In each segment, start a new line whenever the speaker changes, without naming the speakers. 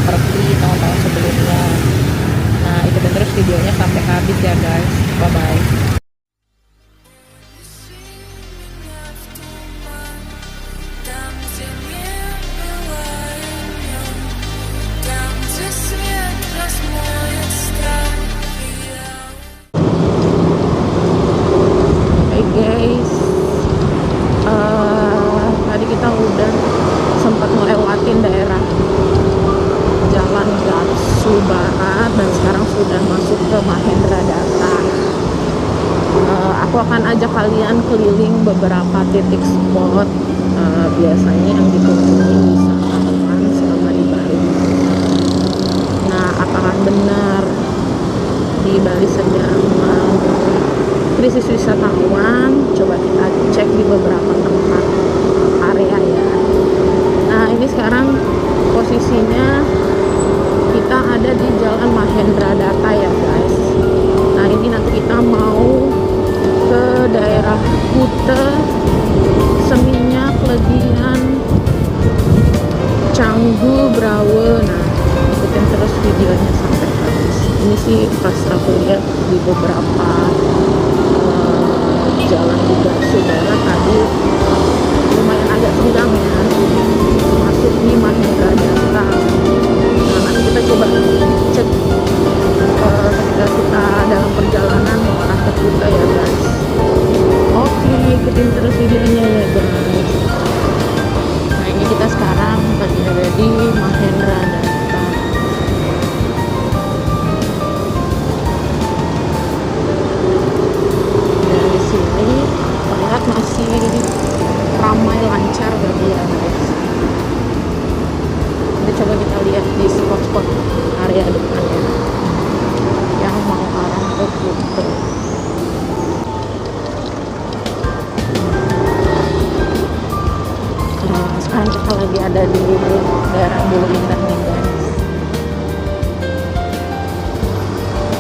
seperti tahun-tahun sebelumnya. Nah, ikutin terus videonya sampai habis ya guys. Bye bye. Hey guys, tadi kita udah sempat melewatin daerah Jalan Gatsu Barat dan sekarang sudah masuk ke Mahendra Data. Aku akan ajak kalian keliling beberapa titik spot biasanya yang dikunjungi wisatawan selama di Bali. Nah, apakah benar di Bali sedang krisis wisatawan? Coba kita cek di beberapa tempat area ya. Nah, ini sekarang posisinya kita ada di Jalan Mahendra Data ya guys. Nah, ini nanti kita mau ke daerah Kute, Seminyak, Legian, Canggu, Brawe. Nah, ikutin terus videonya sampai habis. Ini sih pas aku lihat di beberapa jalan di Gatsu Barat tadi lumayan agak senggang ya masuk di Mahendra Data. Nah, nanti kita coba cek ketika kita dalam perjalanan mengarah ke Kuta ya guys. Oke, ikutin terus videonya ya guys. Nah, ini kita sekarang lagi ada di Mahendra Data. Dari sini terlihat masih ramai lancar gak ya guys. Nanti coba kita lihat di spot-spot area depannya yang mau arah ke Kuta. Sekarang kita lagi ada di daerah Bulu Indah nih guys.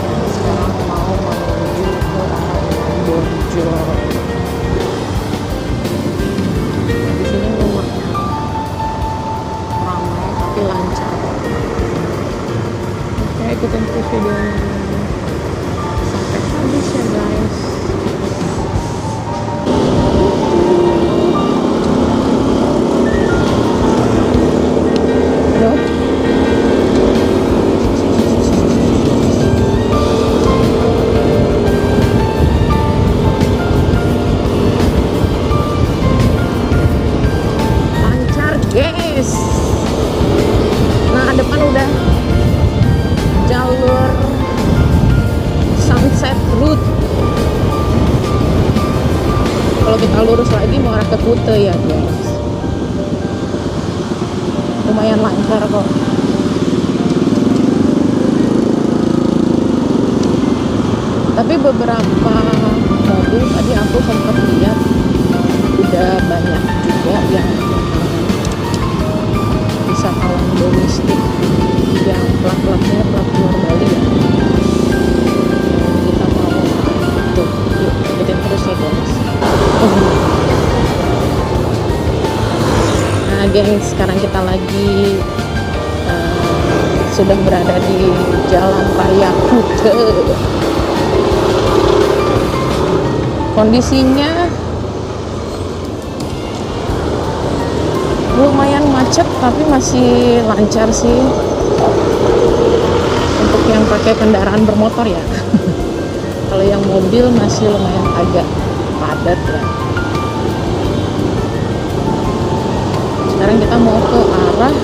Dan sekarang mau menuju ke arah Bonjo. Di sini lumayan ramai tapi lancar. Oke, ikutin terus videonya sampai habis ya guys. Halo? Lancar guys. Nah, depan udah jalur Sunset Route. Kalau kita lurus lagi mau arah ke Kute ya guys. Lumayan lancar kok. Tapi beberapa mobil tadi aku sempat lihat udah banyak juga yang wisatawan domestik yang plat-platnya plat luar Bali ya. Kita mau tuh, yuk ikutin terus ya guys. Nah guys, sekarang kita lagi sudah berada di Jalan Raya Kute. Kondisinya lumayan macet tapi masih lancar sih untuk yang pakai kendaraan bermotor ya. Kalau yang mobil masih lumayan agak padat ya. Sekarang kita mau ke arah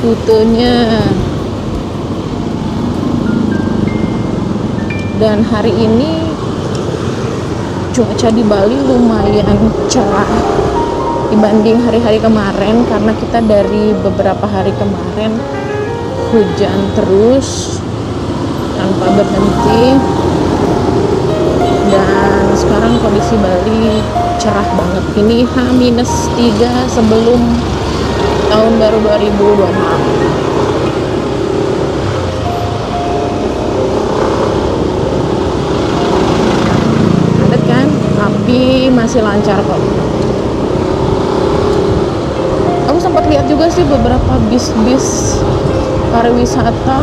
Kutenya. Dan hari ini cuaca di Bali lumayan cerah dibanding hari-hari kemarin, karena kita dari beberapa hari kemarin hujan terus tanpa berhenti. Dan sekarang kondisi Bali cerah banget. Ini H-3 sebelum tahun baru 2026. Tapi masih lancar kok. Aku sempat lihat juga sih beberapa bis-bis pariwisata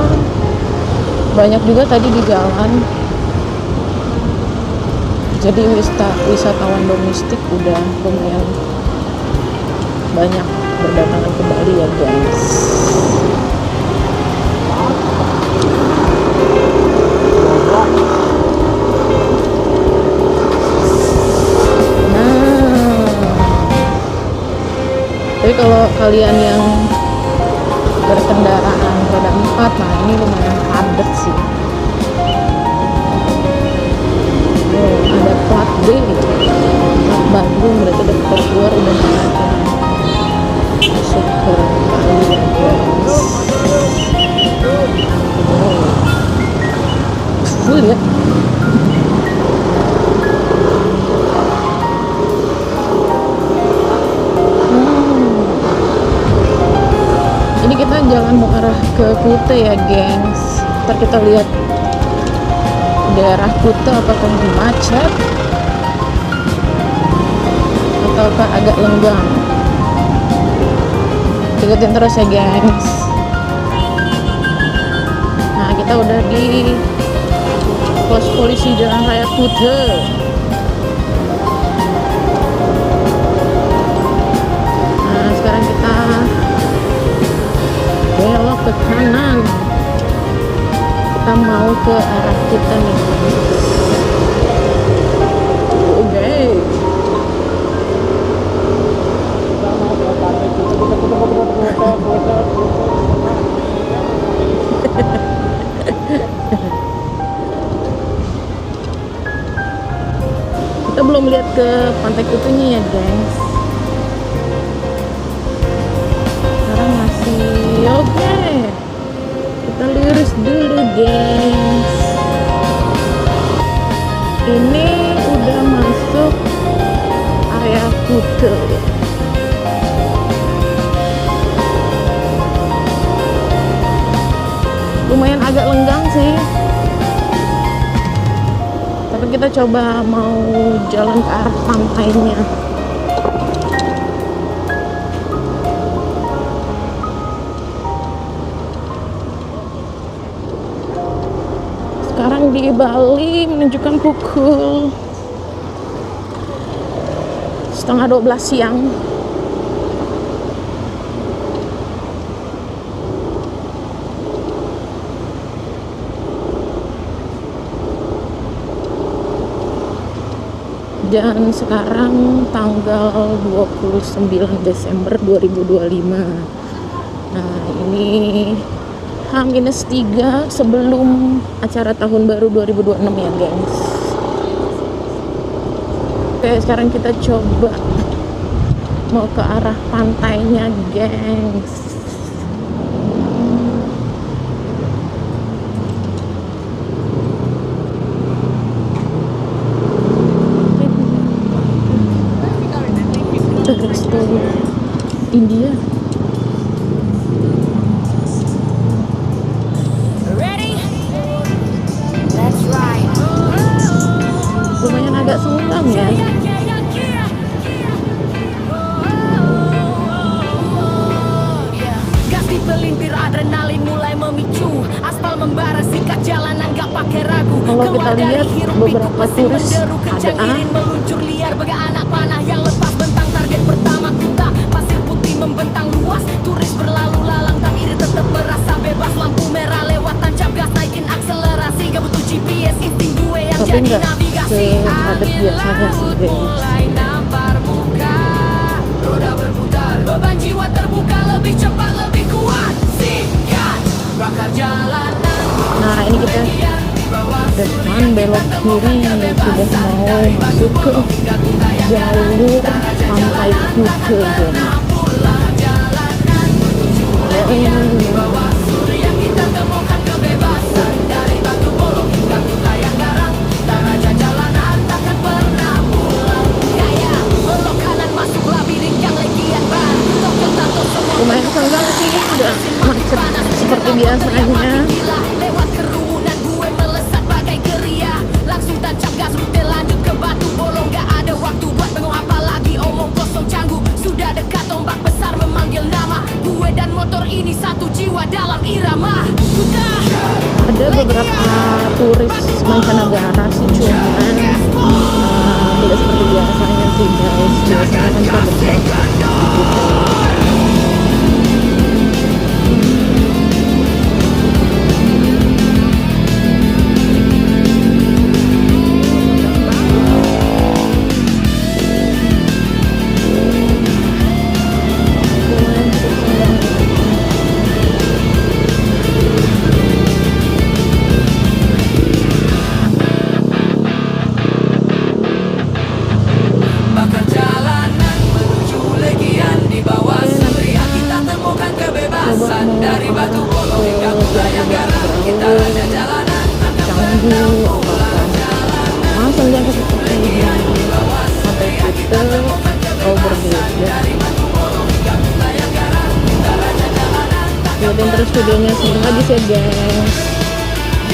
banyak juga tadi di jalan. Jadi wisatawan domestik udah lumayan banyak berdatangan ke Bali ya guys. Tapi kalau kalian yang berkendaraan roda 4, nah ini lumayan padat sih. Ada plat B, plat Bandung, berarti dekat keluar udah ada masuk ke Bali ya guys. Full ya. Ini kita jalan mau arah ke Kuta ya gengs. Ntar kita lihat daerah Kuta apakah macet ataukah agak lenggang. Ikutin terus ya gengs. Nah kita udah di pos polisi Jalan Raya Kuta. Nah sekarang kita belok ke kanan, kita mau ke arah kita nih. Oke. Kita belum lihat ke Pantai Kutunya ya guys. Sekarang masih oke. Kita lurus dulu guys. Ini udah masuk area Kuta. Lumayan agak lenggang sih, tapi kita coba mau jalan ke arah pantainya. Sekarang di Bali menunjukkan pukul 11:30 siang. Dan sekarang tanggal 29 Desember 2025. Nah ini H-3 sebelum acara tahun baru 2026 ya gengs. Oke sekarang kita coba mau ke arah pantainya gengs. Resto India.
Ready? Let's ride.
Lumayan agak suram ya.
Gas dipelintir, adrenalin mulai memicu. Aspal membara, sikat jalanan gak pakai ragu.
Kalau kita lihat beberapa turis
kencang
ada
irin meluncur liar bagai anak panah yang lepas bentang. Target pertama Kuta, pasir putih membentang luas. Turis berlalu lalang tak iri tetap merasa bebas. Lampu merah lewat tancap gas naikin akselerasi. Gak butuh GPS, insting gue yang
tapi
jadi
nggak
navigasi.
sepadat biasanya sih guys.
Mulai nampar muka, roda berputar, beban jiwa terbuka, lebih cepat lebih kuat. Sikat, bakar jalanan.
Nah ini kita depan belok kiri sudah mau masuk ke jalur Pantai Kuta guys. Lumayan senggang sih, udah macet seperti biasanya.
Lewat kerumunan gue melesat bagai geria. Langsung tancap gas rute lanjut ke Batu Bolong. Gak ada waktu buat bengong apalagi omong kosong canggung. Sudah dekat ombak besar memanggil nama. Gue dan motor ini satu jiwa dalam irama.
beberapa turis mancanegara sih, cuman tidak seperti biasanya sih guys. Biasanya kan kita bersama gitu.
Bakar jalanan menuju Legian, di bawah surya kita temukan kebebasan. Dari Batu Bolong hingga Budaya Garam, kita raja jalanan akan
Canggu langsung jangan seperti ini sampai kita overgear ya. Lihatin terus videonya sampai habis ya guys.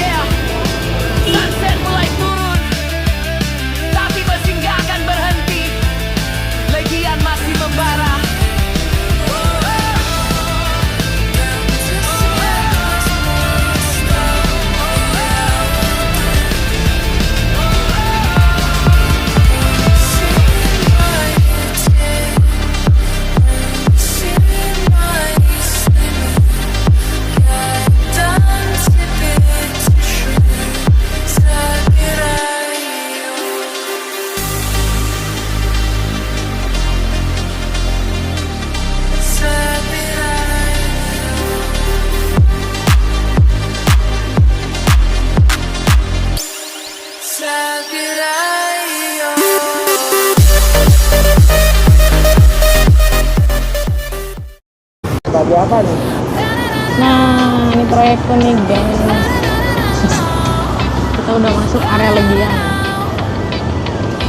Yeah. Sunset mulai turun, tapi mesin gak akan berhenti. Legian masih membara.
Bagi apa nih?
Nah, ini proyektor nih guys. Kita udah masuk area Legian.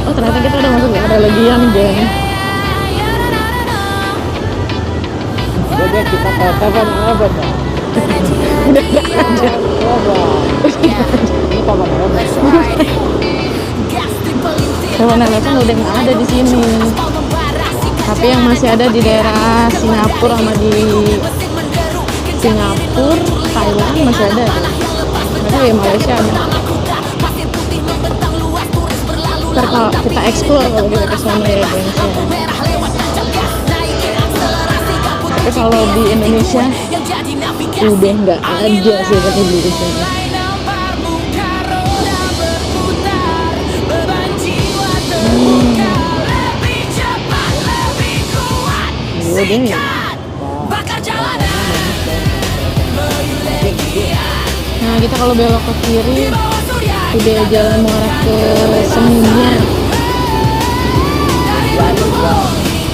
Oh, ternyata kita udah masuk di area Legian guys.
Jadi kita ke Taman Eleven ya?
Udah gak ada.
Ini Taman Eleven.
Taman Eleven udah nggak ada di sini. Tapi yang masih ada di daerah Singapura sama di Singapura, Thailand masih ada tuh. Tapi di Malaysia ada. Ntar kalau kita explore kalau kita ke sana ya guys ya. Tapi kalau di Indonesia udah nggak ada sih tapi di sini. Udah ya. Nah kita kalau belok ke kiri udah jalan mengarah ke Seminyak.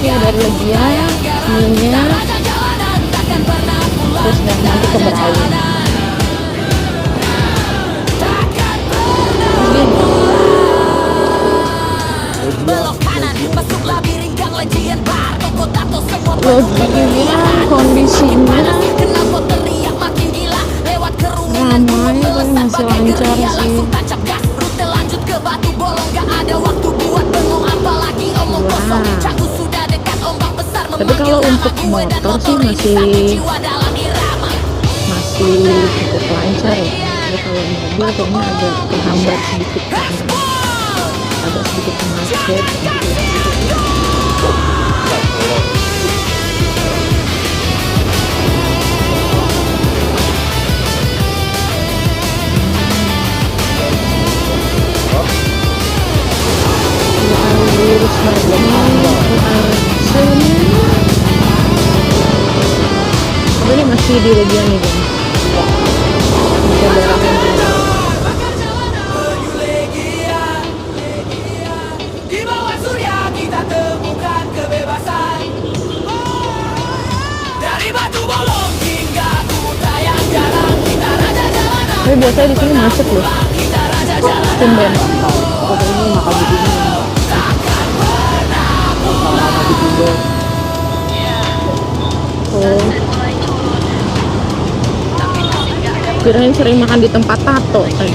Ya dari Legian, Seminyak, terus nanti ke Berawi.
Belok kanan masuk labirin gang Legian bar, toko tato semua
Legian kondisinya
kenapa teriak makin gila lewat ke rumah
ramai tapi masih lancar sih.
tancap gas rute lanjut ke Batu Bolong, gak ada waktu buat bengong apalagi omong kosong.
Wah.
Cagu sudah dekat ombak besar.
Tapi kalau untuk motor sih masih cukup lancar ya. Tapi kalau mobil kayaknya agak terhambat sedikit kan. Agak sedikit macet. Lurus lagi tapi ini masih di Legian nih guys. Masih daerah
Di bawah surya kita temukan kebebasan. Dari Batu Bolong hingga Budaya Garam, kita raja jalanan.
tapi biasanya di sini macet loh.
Kita raja jalanan.
Tumben.
Aku ini makan di sini. Sama di Tinder.
Oh. Kirain sering makan di tempat tato tadi.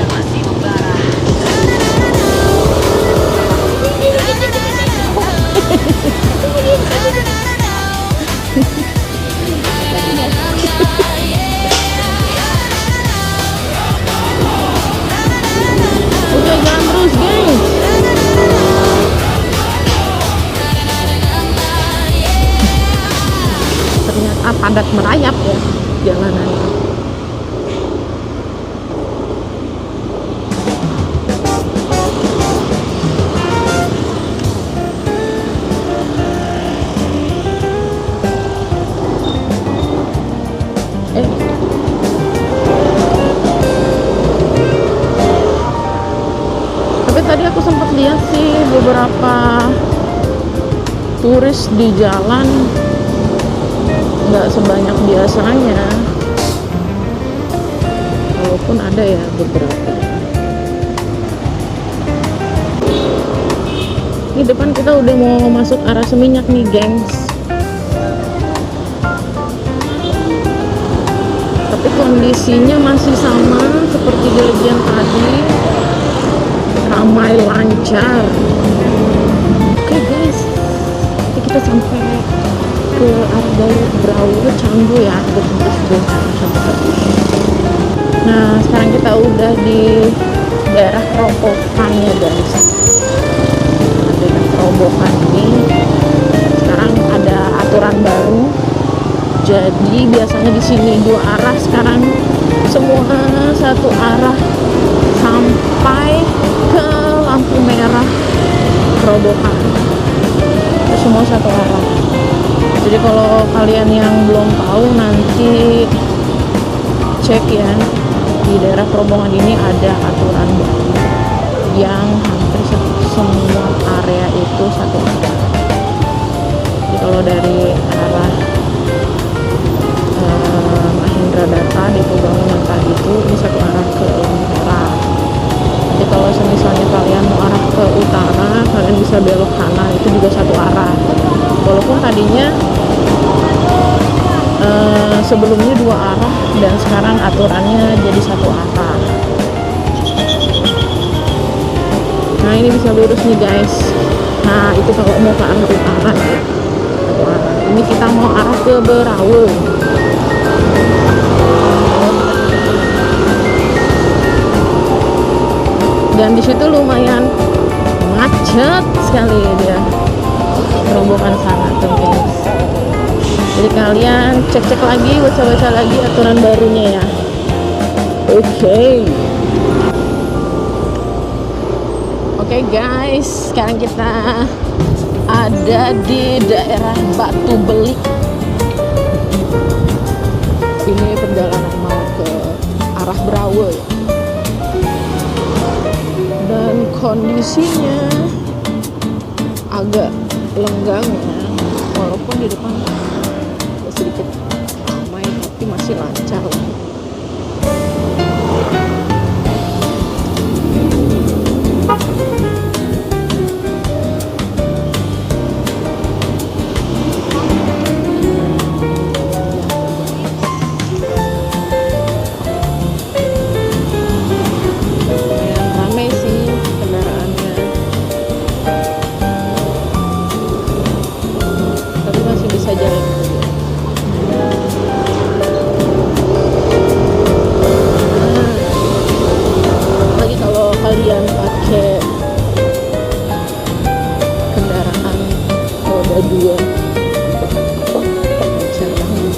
padat merayap ya jalanannya. Tapi tadi aku sempat lihat sih beberapa turis di jalan nggak sebanyak biasanya, walaupun ada ya beberapa. Di depan kita udah mau masuk arah Seminyak nih gengs, tapi kondisinya masih sama seperti di Legian tadi, ramai lancar. Oke guys, nanti kita sampai ke arah dari Brawo Canggu ya, ke tembus Nah sekarang kita udah di daerah Kerobokan ya guys. Daerah Kerobokan ini sekarang ada aturan baru. Jadi biasanya di sini dua arah, sekarang semua satu arah sampai ke lampu merah Kerobokan. Itu semua satu arah. Jadi kalau kalian yang belum tahu nanti cek ya, di daerah Kerobokan ini ada aturan baru yang hampir semua area itu satu arah. Jadi kalau dari arah Mahindra Data di Pembangunan tadi itu ini satu arah ke merah. Jadi kalau misalnya kalian mau arah ke utara, kalian bisa belok kanan, itu juga satu arah. Walaupun tadinya sebelumnya dua arah dan sekarang aturannya jadi satu arah. Nah ini bisa lurus nih guys. Nah itu kalau mau ke arah utara ya, satu arah. Ini kita mau arah ke Brawo. Dan di situ lumayan macet sekali dia, Kerobokan sana tuh guys. Jadi kalian cek-cek lagi, baca-baca lagi aturan barunya ya. Oke guys, sekarang kita ada di daerah Batu Belik. Ini perjalanan mau ke arah Brawo ya. Dan kondisinya agak lenggang ya, walaupun di depan sedikit ramai tapi masih lancar lah. Kalian pakai kendaraan roda 2 lancar banget.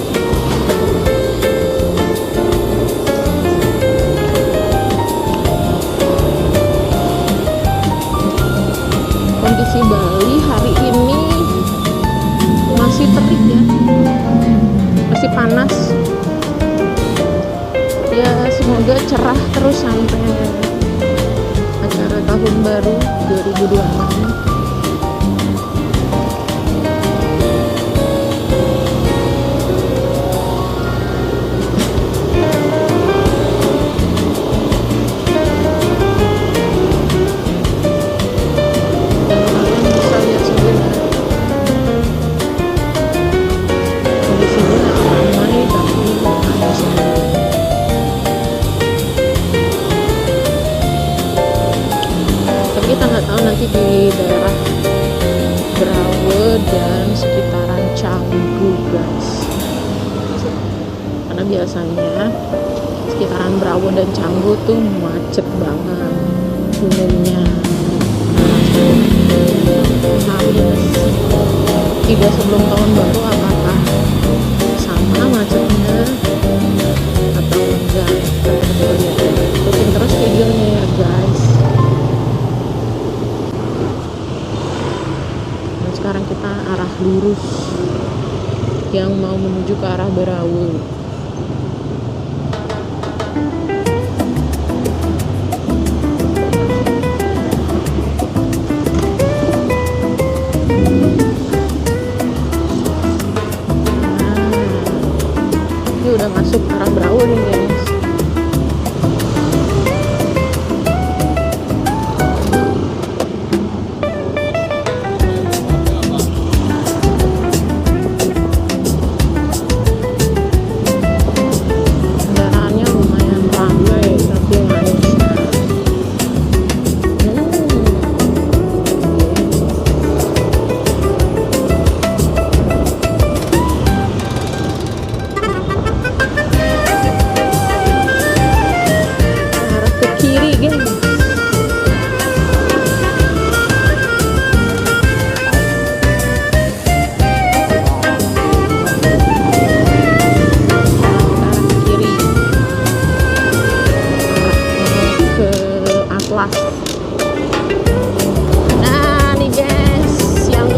Kondisi Bali hari ini masih terik ya, masih panas ya, semoga cerah terus sampai acara tahun baru 2026. Kita nggak tahu nanti di daerah Brawo dan sekitaran Canggu guys, karena biasanya sekitaran Brawo dan Canggu tuh macet banget umumnya. Habis 3 sebelum tahun baru apakah sama macetnya atau enggak. Kita lihat ya. Ikutin terus videonya ya guys. Dan sekarang kita arah lurus yang mau menuju ke arah Berau. Udah masuk arah Berau nih guys. Kendaraannya lumayan ramai tapi lancar. Arah ke kiri guys. Arah ke kiri. Ke Atlas. Nah nih guys yang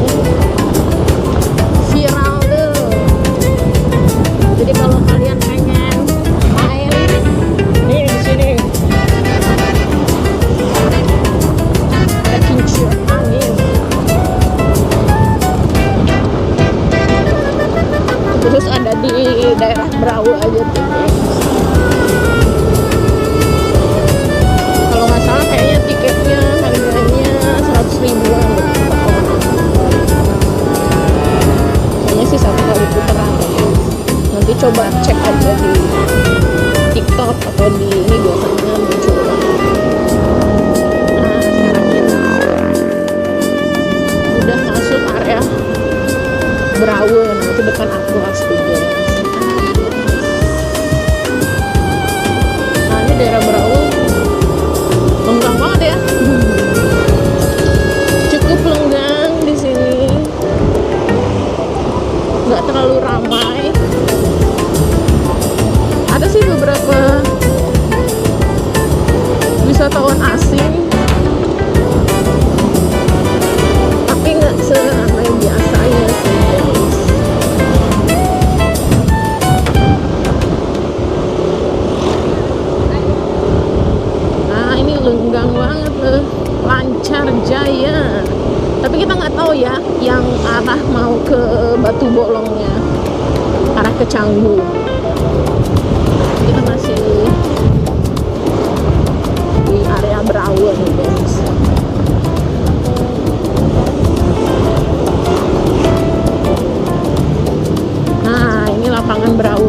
viral tuh. Jadi kalau kalian pengen main nih di sini ada kincir angin. Terus ada di daerah Berau aja tuh guys. Kalau nggak salah kayaknya tiketnya harganya 100 ribuan gitu. Kayaknya sih satu kali putaran. Nanti coba cek aja di TikTok atau di ini biasanya muncul. Nah sekarang kita udah masuk area Berau. Nah itu depan Atlas tuh guys. Nah ini daerah Berau lenggang banget ya. Cukup lenggang di sini, nggak terlalu ramai. Ada sih beberapa wisatawan asing, tapi nggak seramai biasanya sih guys. Nah ini lenggang banget loh, lancar jaya. Tapi kita nggak tahu ya yang arah mau ke Batu Bolongnya, arah ke Canggu. Kita masih di area Berau nih guys. Nah ini lapangan Berau.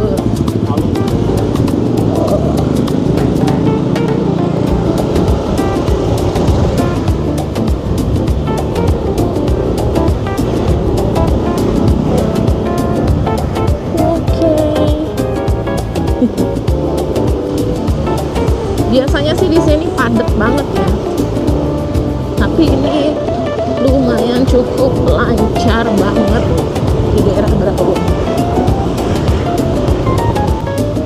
Biasanya sih di sini padat banget ya, tapi ini lumayan cukup lancar banget di daerah Berau.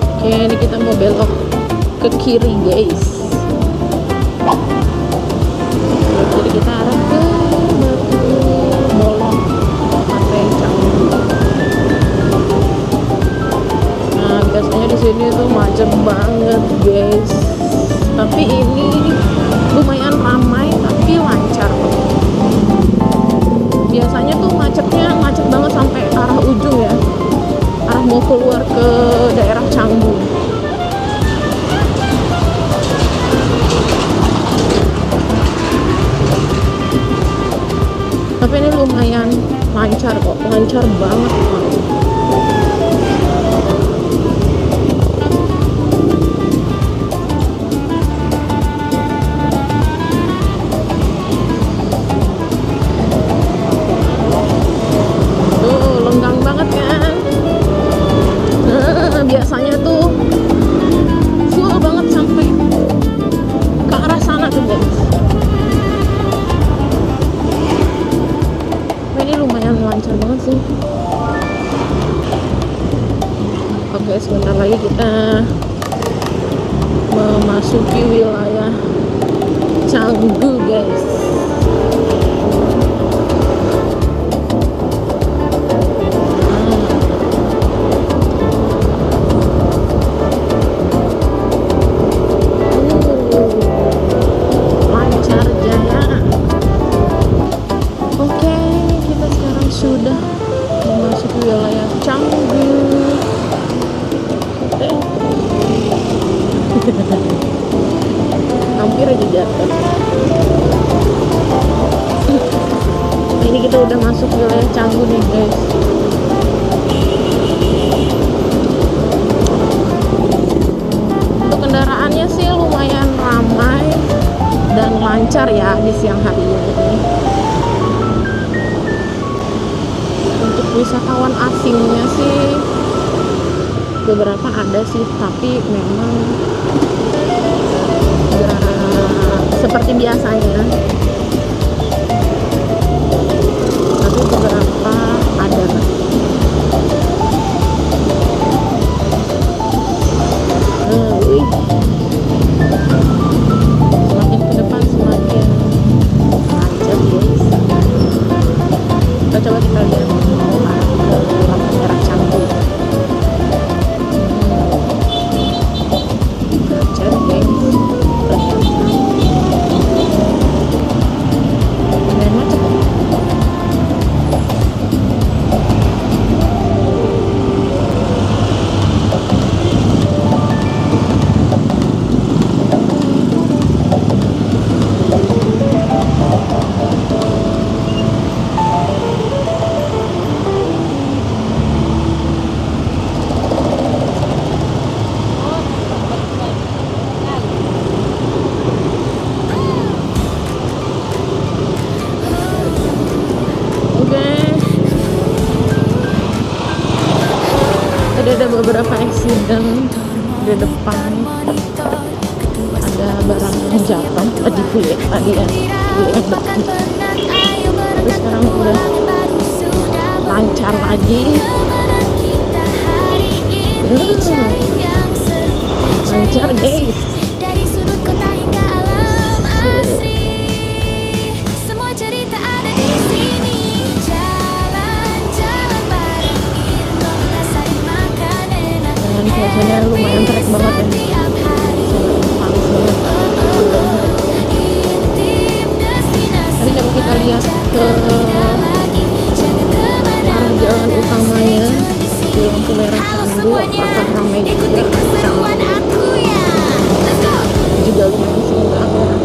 Oke, ini kita mau belok ke kiri guys. Jadi kita arah ke Batu Bolong, Pantai Canggu. Nah biasanya di sini tuh macet banget guys. Tapi ini lumayan ramai tapi lancar. Biasanya tuh macetnya macet banget sampai arah ujung ya, arah mau keluar ke daerah Canggu. Tapi ini lumayan lancar kok, lancar banget. Biasanya tuh full banget sampai ke arah sana tuh guys. Ini lumayan lancar banget sih. memasuki wilayah Canggu, guys. Lancar jaya. Oke, kita sekarang sudah memasuki wilayah Canggu. Hampir aja jatuh. Ini kita udah masuk wilayah Canggu nih, guys. Untuk kendaraannya sih lumayan ramai dan lancar ya di siang hari ini. Untuk wisatawan asingnya sih beberapa ada sih, tapi memang seperti biasanya, tapi beberapa ada. Semakin ke depan semakin lancar, guys. Kita coba kita lihat ke lampu merah Canggu. Lancar, guys. Ada beberapa eksiden di depan, ada barang yang jatuh tadi tadi ya, yang depan. Tapi sekarang udah lancar lagi. Lancar, guys. Cuacanya lumayan terik banget ya, panas banget. Tadi coba kita lihat ke arah jalan utamanya di lampu merah Canggu, apakah ramai juga? Juga lumayan senggang ya.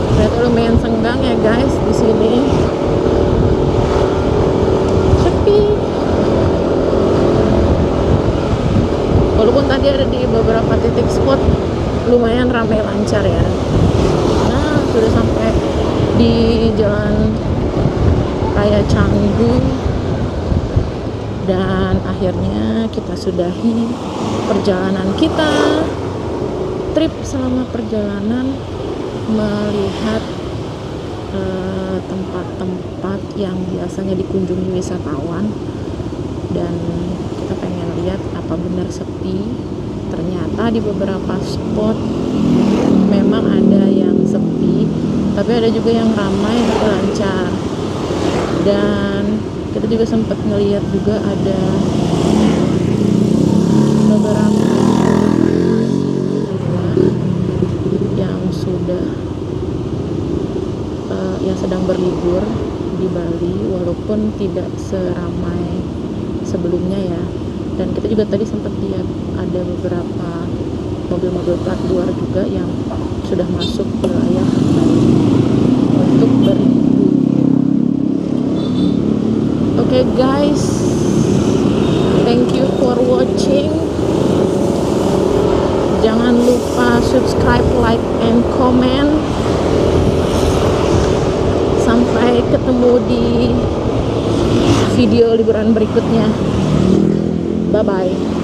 Ternyata lumayan senggang ya, guys, di sini. Sepi. Walaupun tadi ada di beberapa titik spot lumayan ramai lancar ya. Nah, sudah sampai di jalan raya Canggu dan akhirnya kita sudahi perjalanan kita. Trip selama perjalanan melihat tempat-tempat yang biasanya dikunjungi wisatawan, dan kita pengen lihat apa benar sepi. Ternyata di beberapa spot memang ada yang sepi, tapi ada juga yang ramai dan lancar. Dan kita juga sempat ngelihat juga ada beberapa yang sudah yang sedang berlibur di Bali, walaupun tidak seramai sebelumnya ya. Dan kita juga tadi sempat lihat ada beberapa mobil-mobil plat luar juga yang sudah masuk wilayah Bali untuk berlibur. Oke, guys, thank you for watching. Jangan lupa subscribe, like, and comment. Sampai ketemu di video liburan berikutnya. Bye bye.